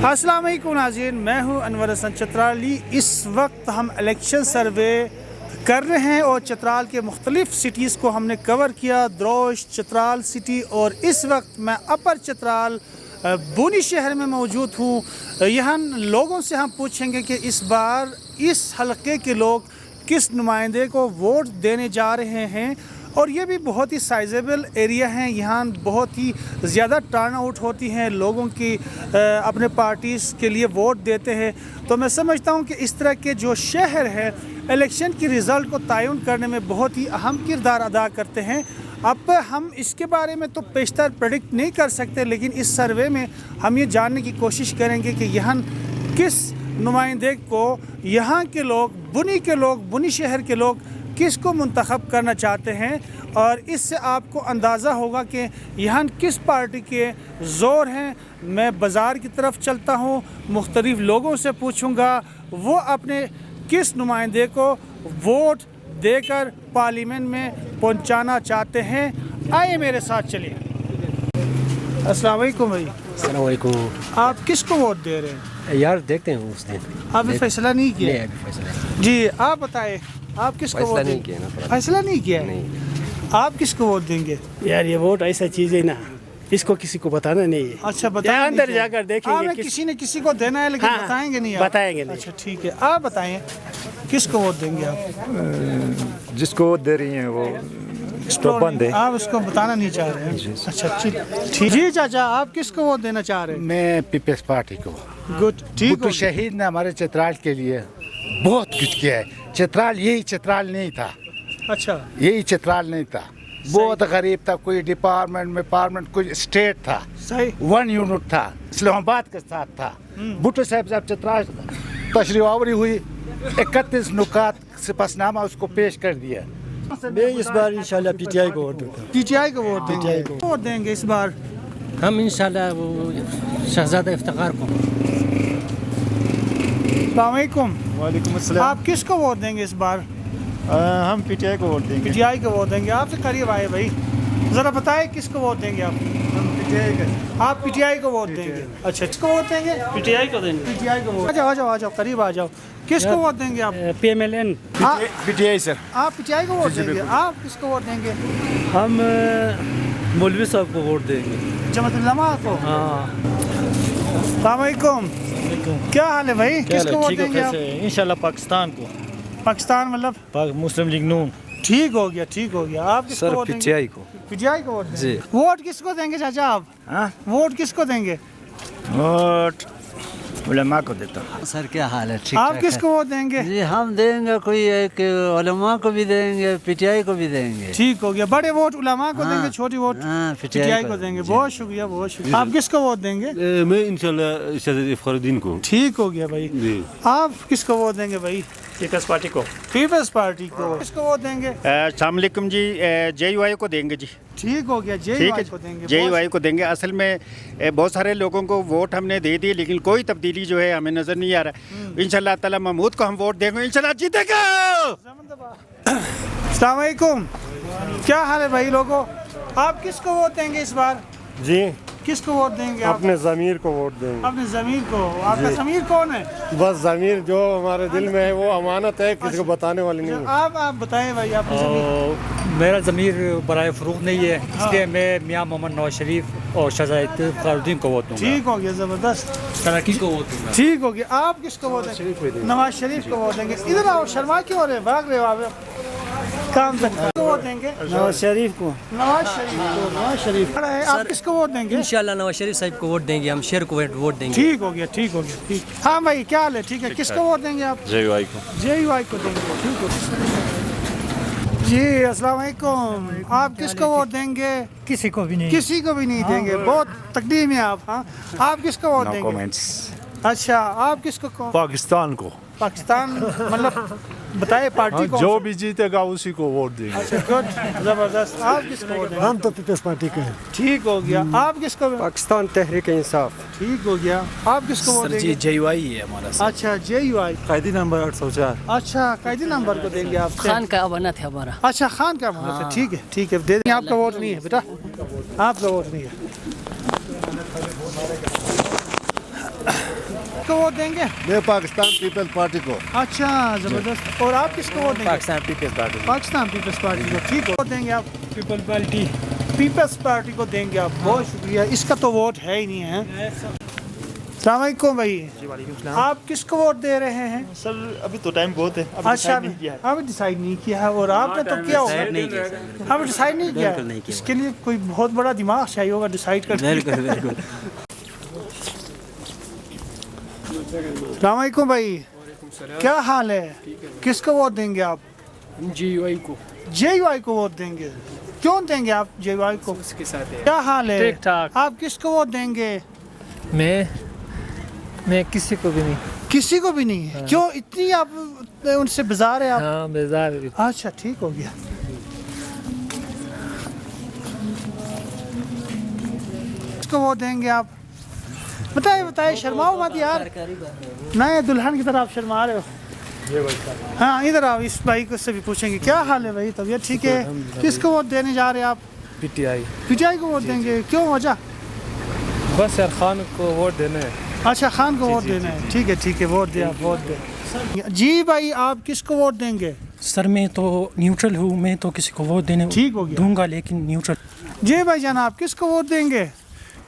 अस्सलाम वालेकुम नाज़रीन, मैं हूं अनवर हसन चतराली। इस वक्त हम इलेक्शन सर्वे कर रहे हैं और चतराल के मुख्तलिफ़ सिटीज़ को हमने कवर किया, द्रोश, चतराल सिटी। और इस वक्त मैं अपर चतराल बूनी शहर में मौजूद हूँ। यहाँ लोगों से हम पूछेंगे कि इस बार इस हलके के लोग किस नुमाइंदे को वोट देने जा रहे हैं। और ये भी बहुत ही साइजेबल एरिया हैं, यहाँ बहुत ही ज़्यादा टर्न आउट होती हैं, लोगों की अपने पार्टीज़ के लिए वोट देते हैं। तो मैं समझता हूँ कि इस तरह के जो शहर है इलेक्शन की रिज़ल्ट को तयन करने में बहुत ही अहम किरदार अदा करते हैं। अब हम इसके बारे में तो पेशतर प्रेडिक्ट नहीं कर सकते, लेकिन इस सर्वे में हम ये जानने की कोशिश करेंगे कि यहाँ किस नुमाइंदे को यहाँ के लोग, बुनी शहर के लोग किसको मुंतखब करना चाहते हैं। और इससे आपको अंदाज़ा होगा कि यहाँ किस पार्टी के ज़ोर हैं। मैं बाज़ार की तरफ चलता हूँ, मुख्तलिफ़ लोगों से पूछूँगा वो अपने किस नुमाइंदे को वोट देकर पार्लियामेंट में पहुँचाना चाहते हैं। आइए मेरे साथ चलिए। अस्सलाम वालेकुम भाई। अस्सलाम वालेकुम। आप किसको वोट दे रहे हैं? यार देखते हैं उस दिन। अभी फैसला नहीं किया? नहीं, अभी फैसला जी, आप बताएं, आप किसको वोट देंगे? फैसला नहीं किया? नहीं। आप किसको वोट देंगे? यार ये वोट ऐसा चीज़ है ना, इसको किसी को बताना नहीं है। अच्छा, बताएं। अंदर जाकर देखेंगे किसी ने किसी को देना है, लेकिन हाँ, बताएंगे नहीं आप? बताएंगे नहीं। अच्छा ठीक है, आप बताएं किसको वोट देंगे आप? जिसको वोट दे रही हैं वो तो बंद है। आप उसको बताना नहीं चाह रहे हैं? अच्छा ठीक। जी चाचा, आप किसको वोट देना चाह रहे हैं? मैं पीपल्स पार्टी को। गुड, ठीक भुट्टो शहीद ने हमारे चतराल के लिए बहुत कुछ किया है। चतराल यही चतराल नहीं था। अच्छा, यही चतराल नहीं था, बहुत गरीब था। कोई डिपार्टमेंट कोई स्टेट था, सही। 1 यूनिट था, इस्लामाबाद के साथ था। भुट्टो साहब जब चतराल तशरीफ आवरी हुई, 31 नुकात सिपसनामा उसको पेश कर दिया। मैं इस बार इंशाल्लाह पीटीआई को वोट दूंगा। पीटीआई को वोट देंगे? वोट देंगे इस बार हम इंशाल्लाह वो शहजादा इफ्तिखार को। अस्सलाम वालेकुम। वालेकुम अस्सलाम। आप किसको वोट देंगे इस बार? हम पीटीआई को वोट देंगे। पीटीआई को वोट देंगे। आपसे करीब आए भाई, ज़रा बताएं किसको वोट देंगे आप? पीटीआई का। आप पीटीआई को वोट देंगे? अच्छा, किसको वोट देंगे? पीटीआई को देंगे। पीटीआई को वोट। आ जाओ करीब आ जाओ। किसको वोट देंगे आप? पीएमएलएन। पीटीआई सर। आप पीटीआई को वोट देंगे? आप किसको वोट देंगे? हम मौलवी साहब को वोट देंगे। जमात उलमा को? हाँ। अस्सलाम वालेकुम। क्या हाल है भाई? किसको वोट देंगे आप? इंशाल्लाह पाकिस्तान को। पाकिस्तान मतलब मुस्लिम लीग नून। ठीक हो गया। आप किसको वोट देंगे? पीटीआई को। पीटीआई को वोट देंगे? वोट किसको देंगे चाचा आप? वोट किसको देंगे? वोट उलमा को देता। सर क्या हाल है? ठीक आप किसको वोट देंगे? जी हम देंगे, कोई एक उलमा को भी देंगे, पीटीआई को भी देंगे। ठीक हो गया। बड़े वोट उलमा को देंगे, छोटी वोट पीटीआई को देंगे। बहुत शुक्रिया। आप किसको वोट देंगे? मैं इंशाल्लाह शहजादा इफ्तिखारुद्दीन को। ठीक हो गया भाई। आप किसको वोट देंगे भाई? पीपल्स पार्टी को। पीपल्स पार्टी को। किसको वोट देंगे? अस्सलाम वालेकुम जी, जेयूआई को देंगे जी। ठीक हो गया, जेयूआई को देंगे। जेयूआई को देंगे। असल में बहुत सारे लोगों को वोट हमने दे दी, लेकिन कोई तब्दीली जो है हमें नज़र नहीं आ रहा। इंशाल्लाह ताला महमूद को हम वोट देंगे, इंशाल्लाह जीतेगा। अस्सलाम वालेकुम। क्या हाल है भाई लोगों? आप किसको वोट देंगे इस बार? जी किसको वोट देंगे आप? अपने ज़मीर को वोट देंगे। अपने ज़मीर को। आपका ज़मीर कौन है? बस ज़मीर जो हमारे दिल में है वो अमानत है, किसी को बताने वाली नहीं है। आप बताएं भाई, आप मेरा ज़मीर बराए फ़रोग़ नहीं है, इसलिए मैं मियाँ मोहम्मद नवाज शरीफ और शहजादा इफ्तिखारुद्दीन को वोट दूँगा। ठीक हो गया, ज़बरदस्त। तरक्की को वोट दूँगा। ठीक हो गया। आप किसको वोट देंगे? नवाज शरीफ को वोट देंगे। इधर आओ, शर्मा क्यों हो रहे? भाग रहे हो आप काम से। किसको वोट देंगे? नवाज शरीफ को। नवाज शरीफ। आप किसको वोट देंगे? इंशाल्लाह नवाज शरीफ साहब को वोट देंगे, हम शेर को वोट देंगे। ठीक हो गया। ठीक। हाँ भाई, क्या हाल है? ठीक है। किसको वोट देंगे आप? जेयूआई को। जेयूआई को देंगे। ठीक हो जी। अस्सलाम वालेकुम। आप किसको वोट देंगे? किसी को भी नहीं। किसी को भी नहीं देंगे। बहुत तकलीफ है आप। हाँ, आप किसको वोट देंगे? अच्छा, आप किसको? पाकिस्तान को। पाकिस्तान मतलब बताए पार्टी को। जो भी जीतेगा उसी को वोट देंगे। अच्छा, गुड, जबरदस्त। आप किसको वोट देंगे? हम तो पीपल्स पार्टी के हैं। ठीक हो गया। आप किसको? पाकिस्तान तहरीक इंसाफ। ठीक हो गया। आप किसको वोट देंगे? जेयूआई है हमारा। अच्छा, जेयूआई। कायदी नंबर 804। अच्छा, कायदी नंबर को देंगे आप? खान का अमानत है हमारा। अच्छा, खान का अमानत है। ठीक है, दे देंगे। आपका वोट नहीं है बेटा, आपका वोट नहीं है। को वोट देंगे? मैं पाकिस्तान पीपल्स पार्टी को। अच्छा ज़बरदस्त। और आप किसको वोट देंगे? Pakistan Peoples Party. Pakistan Peoples Party को, ठीक है। वोट देंगे आप? People party. पीपल्स पार्टी को देंगे आप, बहुत शुक्रिया। इसका तो वोट है ही नहीं है। अस्सलाम वालेकुम भाई, आप किसको वोट दे रहे हैं? सर अभी तो टाइम बहुत है, अच्छा अभी डिसाइड नहीं किया है। और आपने तो क्या होगा? अभी डिसाइड नहीं किया है। इसके लिए कोई बहुत बड़ा दिमाग चाहिए होगा डिसाइड करने। अस्सलाम वालेकुम भाई, क्या हाल है? किसको वोट देंगे आप? GUI को। JUI को वोट देंगे? क्यों देंगे आप JUI को? उसके साथ है। क्या हाल है? ठीक ठाक। आप किसको वोट देंगे? मैं किसी को भी नहीं। किसी को भी नहीं है? क्यों इतनी आप उनसे बेजार है आप? हाँ बेजार। अच्छा ठीक हो गया। किसको वोट देंगे आप? बताइए शर्माओ मत यार। नए दुल्हन की तरह आप शर्मा रहे हो। हाँ इधर आओ, इस भाई को से भी पूछेंगे क्या हाल है भाई, तबीयत ठीक है? किसको वोट देने जा रहे हैं आप? PTI को वोट देंगे? क्यों वजह? बस यार खान को वोट देना है। अच्छा खान को वोट देना है, ठीक है वोट दे आप, वोट दे। जी भाई आप किसको वोट देंगे? सर मैं तो न्यूट्रल हूँ, मैं तो किसी को वोट देने ठीक हो गया दूंगा लेकिन न्यूट्रल। जी भाई जान आप किसको वोट देंगे?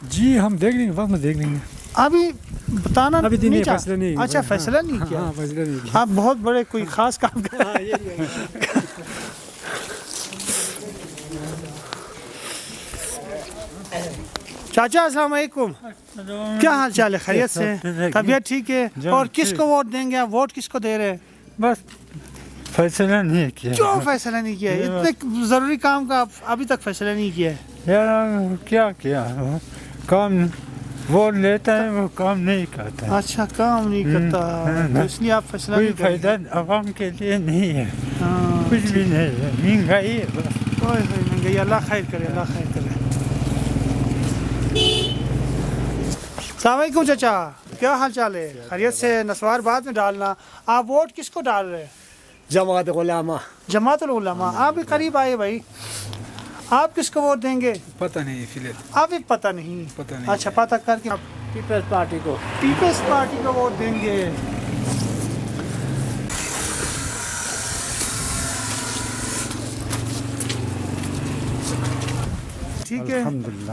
जी हम देख लेंगे, बाद में देख लेंगे। अभी बताना अभी नहीं फैसला नहीं। अच्छा फैसला नहीं किया। हाँ फैसला नहीं किया। आप बहुत बड़े कोई खास काम कर रहे हैं। चाचा अस्सलाम वालेकुम, क्या हाल चाल है? खैरियत से? तबीयत ठीक है? और किसको वोट देंगे आप? वोट किसको दे रहे हैं? बस फैसला नहीं किया। क्यों फैसला नहीं किया? इतने ज़रूरी काम का अभी तक फैसला नहीं किया है यार क्या किया? काम वोट लेता है वो काम नहीं करता। अच्छा काम नहीं करता तो इसलिए आप फैसला नहीं कर रहे। फायदा आवाम के लिए नहीं है, हाँ, कुछ भी नहीं है, महंगाई है बस। महंगाई, अल्लाह खैर करे, अल्लाह खैर करे। अस्सलाम वालेकुम चाचा, क्या हाल चाल है? खैरियत से? नस्वार बाद में डालना। आप वोट किसको डाल रहे हैं? जमात उलमा। जमात उलमा। आप भी करीब आए भाई, आप किसको वोट देंगे? पता नहीं फिलहाल, अभी पता नहीं। अच्छा पता करके आप पीपल्स पार्टी को। पीपल्स पार्टी को वोट देंगे। ठीक है,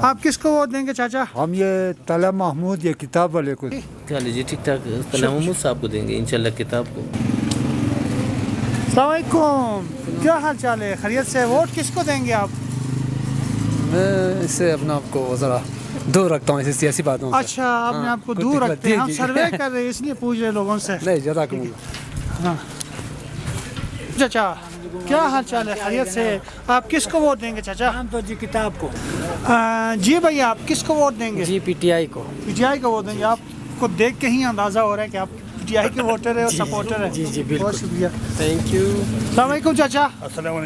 आप किसको वोट देंगे चाचा? हम ये तला महमूद ये किताब वाले को। क्या लीजिए ठीक ठाक, तला महमूद साहब को देंगे इंशाल्लाह किताब को। अस्सलाम वालेकुम, क्या हाल चाल है? खैरियत से? वोट किसको देंगे आप? मैं इससे अपना आपको ज़रा दूर रखता हूँ, ऐसी सियासी बातों से। अच्छा आपने आपको दूर रखते हैं, हम सर्वे कर रहे हैं इसलिए पूछ रहे लोगों से। नहीं ज़्यादा हाँ चाचा क्या हाल चाल है? खैरियत से? आप किसको वोट देंगे चाचा? हम तो जी किताब को। जी भैया आप किसको वोट देंगे? जी PTI को। PTI को वोट देंगे। आपको देख के ही अंदाज़ा हो रहा है कि आप PTI के वोटर है और सपोर्टर है। जी बहुत शुक्रिया, थैंक यू। अस्सलाम वालेकुम चाचा,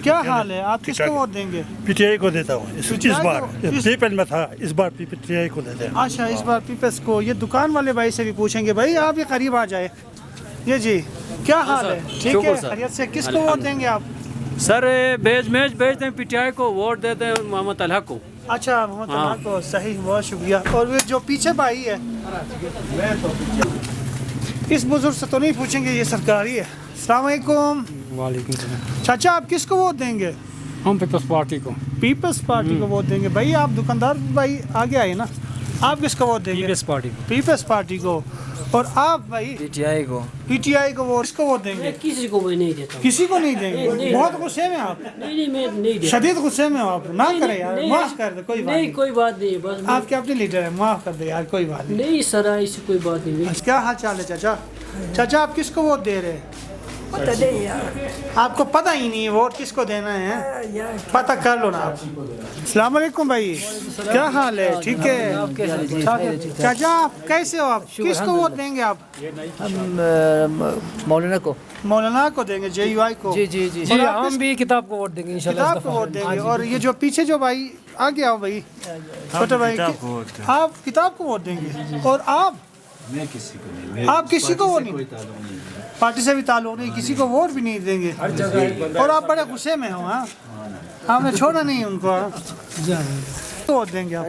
क्या हाल है? आप किसको वोट देंगे? PTI को देता हूँ इस बार। पीपल में था, इस बार PTI को देते हैं। अच्छा इस बार पीपल्स को। ये दुकान वाले भाई से भी पूछेंगे। भाई आप ये करीब आ जाए। ये जी क्या हाल है? ठीक है खैरियत से? किसको वोट देंगे आप? सर बेच देते हैं PTI को, वोट देते हैं मोहम्मद तलहा को। अच्छा मोहम्मद तलहा को, सही, बहुत शुक्रिया। और वो जो पीछे भाई है इस बुजुर्ग से तो नहीं पूछेंगे, ये सरकारी है। अस्सलाम वालेकुम। वालेकुम सलाम। चाचा आप किसको वोट देंगे? हम पीपल्स पार्टी को। पीपल्स पार्टी को वोट देंगे। भाई आप दुकानदार भाई आगे आए ना, आप किसको वोट देंगे? पीपल्स पार्टी को। पीपल्स पार्टी को। और आप भाई? PTI को। PTI को वोट किसको वोट देंगे? किसी को मैं नहीं देता। किसी को नहीं देंगे? बहुत गुस्से में आप? नहीं मैं नहीं देता। शदीद गुस्से में आप? ना करें यार, माफ कर दे, कोई बात नहीं। कोई बात नहीं, बस आपके अपने लीडर है, माफ कर दे यार, कोई बात नहीं। नहीं सर ऐसी कोई बात नहीं। क्या हाल चाल है चाचा? चाचा आप किसको वोट दे रहे हैं? पता नहीं यार, आपको पता ही नहीं है वोट किसको देना है? पता कर लो ना आप। अस्सलाम वालेकुम भाई, क्या हाल है? ठीक है चाचा आप कैसे हो? आप किसको वोट देंगे आप? हम मौलाना को। मौलाना को देंगे, JUI को। जी हम भी किताब को वोट देंगे इंशाल्लाह। किताब को वोट देंगे। और ये जो पीछे जो भाई आगे आओ भाई, छोटे भाई, आप किताब को वोट देंगे। और आप? मैं किसी को नहीं। आप किसी को वोट नहीं? पार्टी से भी ताल्लुक नहीं, किसी को वोट भी नहीं देंगे। और आप बड़े गुस्से में हो? हाँ आपने छोड़ा नहीं उनको। वोट देंगे आप?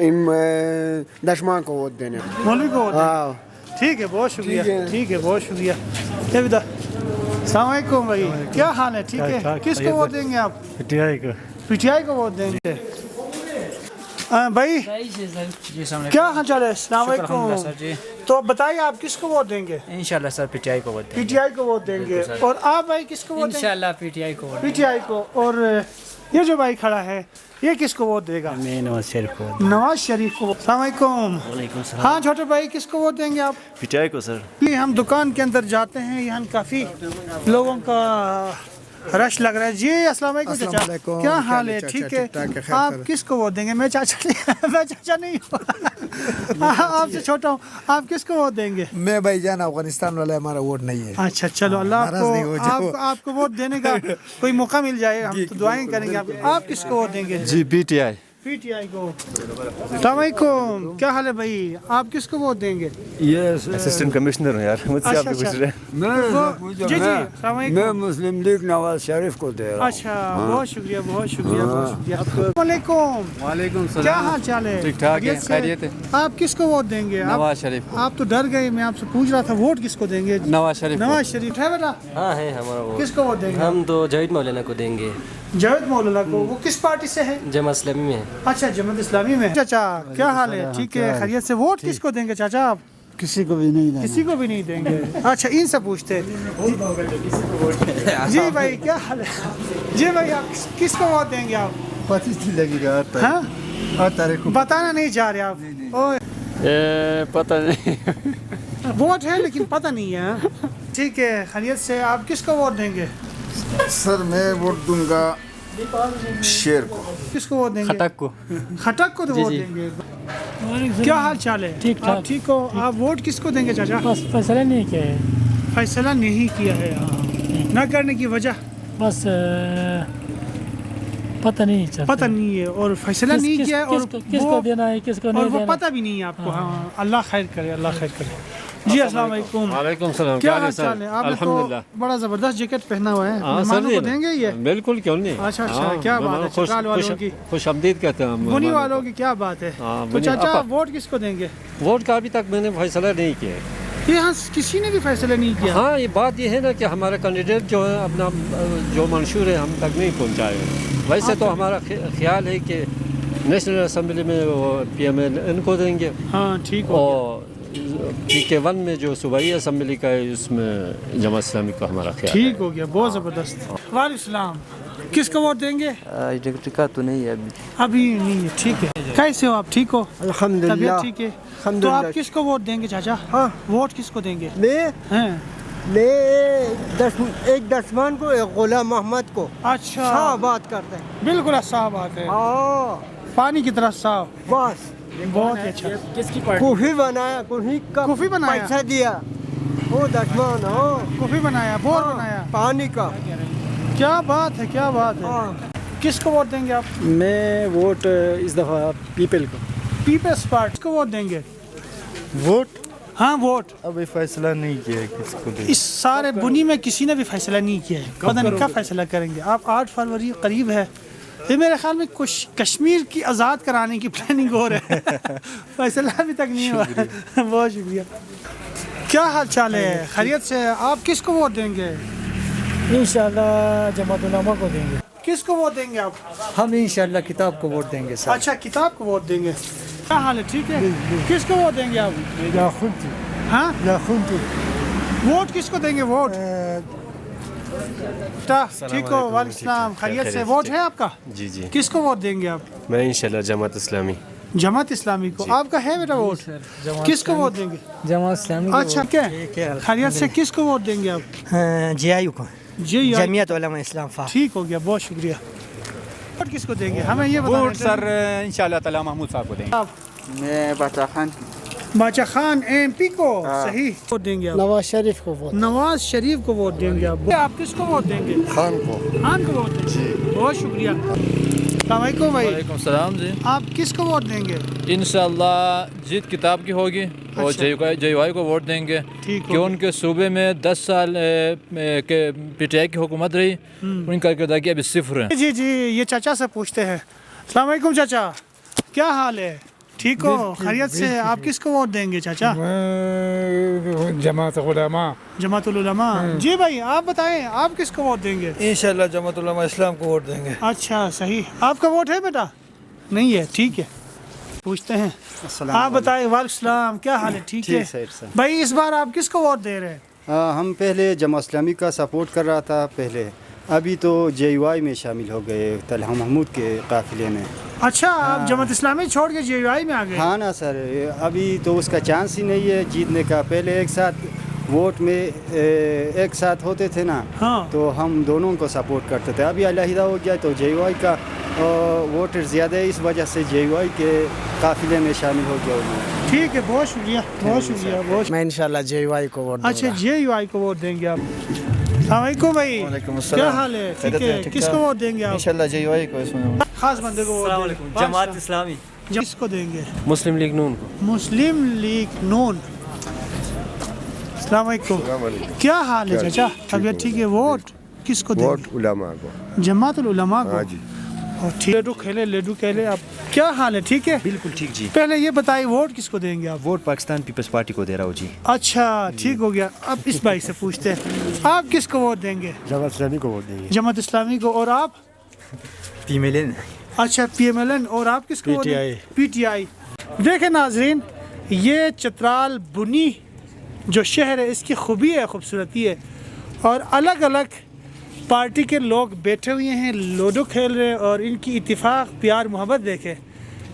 दशमान को वोट देने। मौलवी को वोट देंगे। ٹھیک ہے بہت شکریہ ٹھیک ہے بہت شکریہ السلام علیکم بھائی کیا حال ہے ٹھیک ہے کس کو ووٹ دیں گے آپ پی ٹی آئی کو پی ٹی آئی کو ووٹ دیں گے بھائی کیا حال چال ہے السلام علیکم تو بتائیے آپ کس کو ووٹ دیں گے انشاءاللہ سر پی ٹی آئی کو ووٹ پی ٹی آئی کو ووٹ دیں گے اور آپ بھائی کس کو ووٹ دیں گے انشاءاللہ پی ٹی آئی کو پی ٹی آئی کو اور یہ جو بھائی کھڑا ہے یہ کس کو ووٹ دے گا میں نواز شریف کو نواز شریف کو السلام علیکم وعلیکم السلام ہاں چھوٹے بھائی کس کو ووٹ دیں گے آپ پی ٹی آئی کو سر ہم دکان کے اندر جاتے ہیں یہاں کافی لوگوں کا رش لگ رہا ہے جی السلام علیکم چاچا کیا حال ہے ٹھیک ہے آپ کس کو ووٹ دیں گے میں چاچا نہیں ہوں آپ سے چھوٹا ہوں آپ کس کو ووٹ دیں گے میں بھائی جان افغانستان والا ہمارا ووٹ نہیں ہے اچھا چلو اللہ آپ کو ووٹ دینے کا کوئی موقع مل جائے ہم تو دعائیں کریں گے آپ کس کو ووٹ دیں گے جی P T I P T I کو السلام علیکم کیا حال ہے بھائی آپ کس کو ووٹ دیں گے یہ اسسٹنٹ کمشنر ہوں یار مجھ سے آپ پوچھ رہے جی جی السلام علیکم میں مسلم لیگ نواز شریف کو دے رہا اچھا بہت شکریہ بہت شکریہ السلام علیکم وعلیکم السلام کیا حال چال ہے ٹھیک ٹھاک ہے خیریت ہے آپ کس کو ووٹ دیں گے نواز شریف آپ تو ڈر گئے میں آپ سے پوچھ رہا تھا ووٹ کس کو دیں گے نواز شریف نواز شریف ہے بیٹا ہاں ہے ہمارا وہ کس کو ووٹ دیں گے ہم تو جاوید مولانا کو دیں گے جاوید مولانا کو وہ کس پارٹی سے ہے جماعت اسلامی میں ہے اچھا جماعت اسلامی میں چاچا کیا حال ہے ٹھیک ہے خیریت سے ووٹ کس کو دیں گے چاچا آپ کسی کو بھی نہیں کسی کو بھی نہیں دیں گے اچھا ان سے پوچھتے جی بھائی کیا حال ہے جی بھائی آپ کس کو ووٹ دیں گے آپ لگے گا ہاں بتانا نہیں چاہ رہے آپ پتہ نہیں ووٹ ہے لیکن پتہ نہیں ہے ٹھیک ہے خیریت سے آپ کس کو ووٹ دیں گے سر میں ووٹ دوں گا شیر کو کس کو ووٹ دیں گے خٹک کو تو ووٹ دیں گے کیا حال چال ہے ٹھیک ٹھاک ٹھیک ہو آپ ووٹ کس کو دیں گے چاچا بس فیصلہ نہیں کیا ہے فیصلہ نہیں کیا ہے نہ کرنے کی وجہ بس پتہ نہیں چلتا پتہ نہیں ہے اور فیصلہ نہیں کیا ہے اور کس کو دینا ہے کس کو نہیں اور وہ دینا پتہ بھی نہیں ہے آپ کو ہاں اللہ خیر کرے اللہ خیر کرے جی السلام علیکم وعلیکم السلام کیا حال چال ہے آپ نے تو بڑا زبردست جیکٹ پہنا ہوا ہے مہمانوں کو دیں گے یہ بالکل کیوں نہیں اچھا اچھا کیا بات ہے چترال والوں کی خوش آمدید کہتے ہیں ہم بنی والوں کی کیا بات ہے تو چاچا ووٹ کس کو دیں گے ووٹ کا ابھی تک میں نے فیصلہ نہیں کیا یہاں کسی نے بھی فیصلہ نہیں کیا ہاں یہ بات یہ ہے نا کہ ہمارا کینڈیڈیٹ جو ہے اپنا جو منشور ہے ہم تک نہیں پہنچائے ویسے تو ہمارا خیال ہے کہ نیشنل اسمبلی میں وہ پی ایم ایل ان کو دیں گے ہاں ٹھیک اور پی کے ون میں جو صوبائی اسمبلی کا ہے اس میں جماعت اسلامی کا ہمارا خیال ٹھیک ہو گیا بہت زبردست وعلیکم السلام کس کو ووٹ دیں گے ٹکا تو نہیں ہے ابھی نہیں ہے ٹھک ہے کیسے ہو آپ ٹھیک ہو الحمدللہ ٹھیک ہے تو آپ کس کو ووٹ دیں گے چاچا ہاں ووٹ کس کو دیں گے میں ایک دشمن کو ایک غلام محمد کو اچھا بات کرتے ہیں بالکل صاف بات ہے پانی کی طرح صاف بس بہت ہی اچھا کس کی پارٹی کوفی بنایا کوفی بنایا پیسہ دیا وہ دشمن کوفی بنایا بور بنایا پانی کا کیا بات ہے کیا بات ہے کس کو ووٹ دیں گے آپ میں ووٹ اس دفعہ پیپل کو پیپلز پارٹی کو ووٹ دیں گے ووٹ ہاں ووٹ ابھی فیصلہ نہیں کیا ہے کس کو اس سارے بنی میں کسی نے بھی فیصلہ نہیں کیا ہے پتہ نہیں کب فیصلہ کریں گے آپ 8 فروری قریب ہے یہ میرے خیال میں کچھ کشمیر کی آزاد کرانے کی پلاننگ ہو رہا ہے فیصلہ ابھی تک نہیں ہوا بہت شکریہ کیا حال چال ہے خیریت سے آپ کس کو ووٹ دیں گے انشاءاللہ جماعت علماء کو دیں گے کس کو ووٹ دیں گے آپ ہم انشاءاللہ کتاب کو ووٹ دیں گے سر اچھا کتاب کو ووٹ دیں گے کیا حال ہے ٹھیک ہے کس کو ووٹ دیں گے آپ ہاں ووٹ کس کو دیں گے ووٹ ٹھیک ہو وعلیکم السلام خیریت سے ووٹ ہے آپ کا جی جی کس کو ووٹ دیں گے آپ میں انشاءاللہ جماعت اسلامی جماعت اسلامی کو آپ کا ہے بیٹا ووٹ کس کو ووٹ دیں گے جماعت اسلامی اچھا کیا خیریت سے کس کو ووٹ دیں گے آپ جے آئی کو جی جمعیت علماء اسلام ٹھیک ہو گیا بہت شکریہ ووٹ کس کو دیں گے ہمیں یہ ووٹ سر انشاءاللہ تعالی محمود صاحب کو دیں گے میں باچا خان باچا خان ایم پی کو صحیح ووٹ دیں گے نواز شریف کو ووٹ نواز شریف کو ووٹ دیں گے آپ کس کو ووٹ دیں گے خان کو ووٹ دیں گے بہت شکریہ السلام علیکم بھائی وعلیکم السلام جی آپ کس کو ووٹ دیں گے انشاءاللہ جیت کتاب کی ہوگی اور جے وائی کو ووٹ دیں گے کہ ان کے صوبے میں 10 سال کے پی ٹی آئی کی حکومت رہی ان کا کردگی ابھی 0 ہے جی جی یہ چاچا سے پوچھتے ہیں السلام علیکم چاچا کیا حال ہے ٹھیک ہو خیریت سے آپ کس کو ووٹ دیں گے چاچا جماعت علماء جماعت العلماء جی بھائی آپ بتائیں آپ کس کو ووٹ دیں گے انشاءاللہ جماعت علماء اسلام کو ووٹ دیں گے اچھا صحیح آپ کا ووٹ ہے بیٹا نہیں ہے ٹھیک ہے پوچھتے ہیں آپ بتائیں وعلیکم السلام کیا حال ہے ٹھیک ہے بھائی اس بار آپ کس کو ووٹ دے رہے ہیں ہم پہلے جماعت اسلامی کا سپورٹ کر رہا تھا پہلے ابھی تو JUI میں شامل ہو گئے طلحہ محمود کے قافلے میں اچھا آپ جماعت اسلامی چھوڑ کے JUI میں آ گئے ہاں نا سر ابھی تو اس کا چانس ہی نہیں ہے جیتنے کا پہلے ایک ساتھ ووٹ میں ایک ساتھ ہوتے تھے نا تو ہم دونوں کو سپورٹ کرتے تھے ابھی علیحدہ ہو گیا تو JUI کا ووٹر زیادہ ہے اس وجہ سے JUI کے قافلے میں شامل ہو گیا ٹھیک ہے بہت شکریہ بہت شکریہ میں انشاءاللہ JUI کو ووٹ دوں گا اچھا JUI کو ووٹ دیں گے آپ السلام علیکم بھائی کیا حال ہے ٹھیک ہے کس کو ووٹ دیں گے آپ انشاءاللہ JUI کو اس میں خاص بندے کو السلام علیکم جماعت اسلامی کس کو دیں گے مسلم لیگ نون کو مسلم لیگ نون السلام علیکم کیا حال ہے چاچا طبیعت ٹھیک ہے ووٹ کس کو دیں گے ووٹ علماء کو جماعت العلماء کو جی لیڈو کھیلے آپ کیا حال ہے ٹھیک ہے بالکل ٹھیک جی پہلے یہ بتائیے ووٹ کس کو دیں گے آپ ووٹ پاکستان پیپلز پارٹی کو دے رہا ہوں جی اچھا ٹھیک ہو گیا اب اس بھائی سے پوچھتے ہیں آپ کس کو ووٹ دیں گے جماعت اسلامی کو ووٹ دیں گے جماعت اسلامی کو اور آپ PMLN اچھا PMLN اور آپ کس کو PTI دیکھیں ناظرین یہ چترال بنی جو شہر ہے اس کی خوبی ہے خوبصورتی ہے اور الگ الگ پارٹی کے لوگ بیٹھے ہوئے ہیں لوڈو کھیل رہے ہیں اور ان کی اتفاق پیار محبت دیکھیں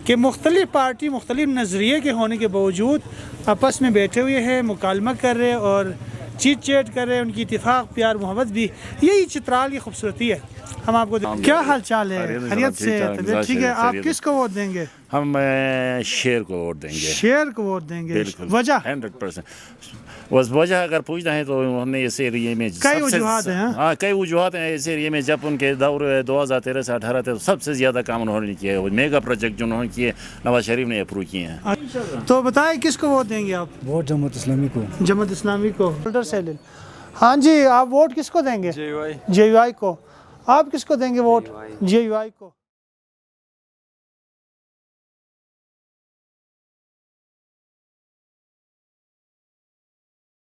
کہ مختلف پارٹی مختلف نظریے کے ہونے کے باوجود آپس میں بیٹھے ہوئے ہیں مکالمہ کر رہے ہیں اور چیٹ چیٹ کر رہے ہیں ان کی اتفاق پیار محبت بھی یہی چترال کی خوبصورتی ہے ہم آپ کو کیا حال چال ہے خیریت سے طبیعت ٹھیک ہے آپ کس کو ووٹ دیں گے ہم شیر کو ووٹ دیں گے شیر کو ووٹ دیں گے وجہ 100% وجہ اگر پوچھنا ہے تو انہوں نے اس ایریے میں کئی وجوہات ہیں ہاں کئی وجوہات ہیں اس ایریے میں جب ان کے دور 2013 سے 18 تھے سب سے زیادہ کام انہوں نے کیا ہے میگا پروجیکٹ جو انہوں نے کیے نواز شریف نے اپروو کیے ہیں تو بتائیں کس کو ووٹ دیں گے آپ ووٹ جماعت اسلامی کو جماعت اسلامی کو ہاں جی آپ ووٹ کس کو دیں گے JUI کو آپ کس کو دیں گے ووٹ JUI کو